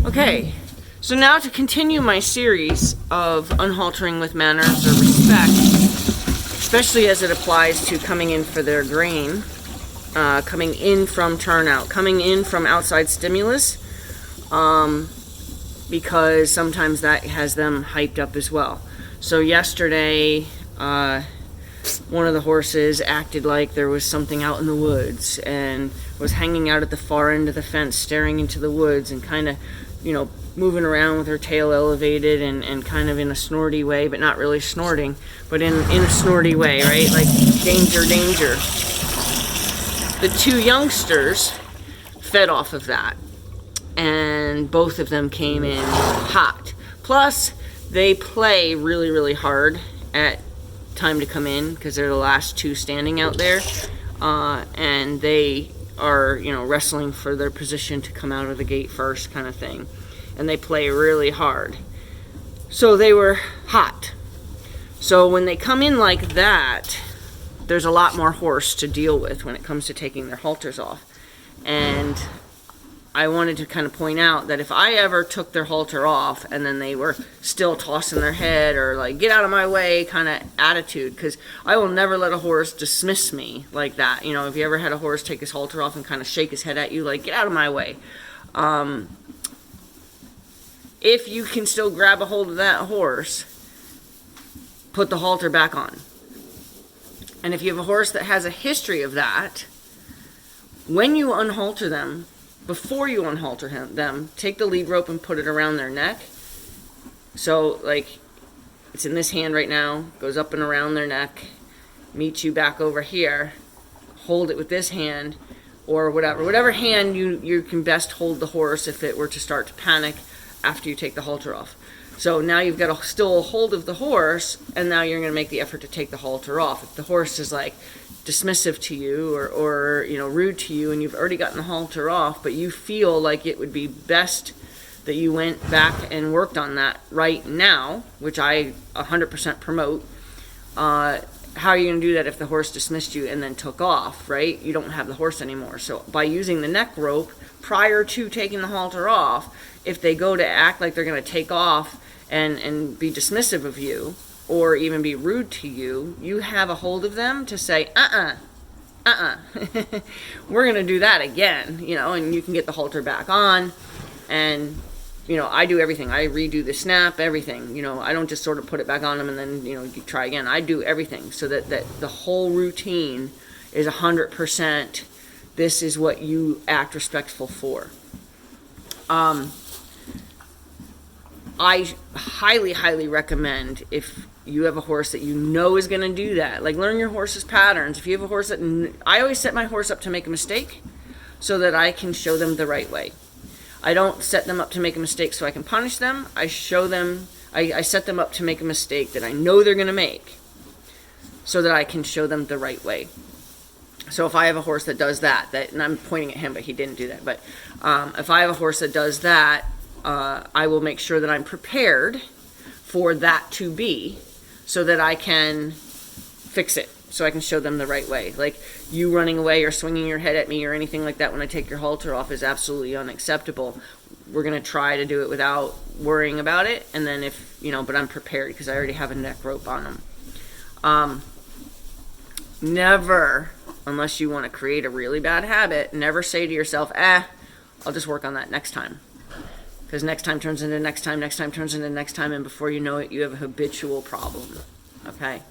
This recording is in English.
Okay, so now to continue my series of unhaltering with manners or respect, especially as it applies to coming in for their grain, coming in from turnout, coming in from outside stimulus, because sometimes that has them hyped up as well. So yesterday, one of the horses acted like there was something out in the woods and was hanging out at the far end of the fence staring into the woods and kind of, moving around with her tail elevated and kind of in a snorty way, but not really snorting, but in a snorty way, right? Like, danger, danger. The two youngsters fed off of that, and both of them came in hot. Plus, they play really, really hard at time to come in because they're the last two standing out there, and they are, wrestling for their position to come out of the gate first kind of thing. And they play really hard. So they were hot. So when they come in like that, there's a lot more horse to deal with when it comes to taking their halters off. And I wanted to kind of point out that if I ever took their halter off and then they were still tossing their head or like, get out of my way kind of attitude, because I will never let a horse dismiss me like that. If you ever had a horse take his halter off and kind of shake his head at you like, get out of my way. If you can still grab a hold of that horse, put the halter back on. And if you have a horse that has a history of that, when you unhalter them, before you unhalter them, take the lead rope and put it around their neck. So, like, it's in this hand right now, goes up and around their neck, meets you back over here, hold it with this hand, or whatever hand you can best hold the horse if it were to start to panic after you take the halter off. So now you've got still a hold of the horse, and now you're going to make the effort to take the halter off. If the horse is like dismissive to you or rude to you, and you've already gotten the halter off, but you feel like it would be best that you went back and worked on that right now, which I 100% promote, how are you going to do that if the horse dismissed you and then took off, right? You don't have the horse anymore. So by using the neck rope prior to taking the halter off, if they go to act like they're going to take off and be dismissive of you or even be rude to you, you have a hold of them to say, we're going to do that again, and you can get the halter back on. And I do everything. I redo the snap, everything. I don't just sort of put it back on them and then, you try again. I do everything so that the whole routine is 100%. This is what you act respectful for. I highly, highly recommend, if you have a horse that is going to do that, like, learn your horse's patterns. If you have a horse I always set my horse up to make a mistake so that I can show them the right way. I don't set them up to make a mistake so I can punish them. I set them up to make a mistake that I know they're going to make so that I can show them the right way. So if I have a horse that does that, and I'm pointing at him, but he didn't do that, but if I have a horse that does that, I will make sure that I'm prepared for that to be so that I can fix it, so I can show them the right way. Like, you running away or swinging your head at me or anything like that when I take your halter off is absolutely unacceptable. We're going to try to do it without worrying about it, and then but I'm prepared because I already have a neck rope on them. Never, unless you want to create a really bad habit, never say to yourself, I'll just work on that next time. Because next time turns into next time turns into next time, and before you know it, you have a habitual problem. Okay?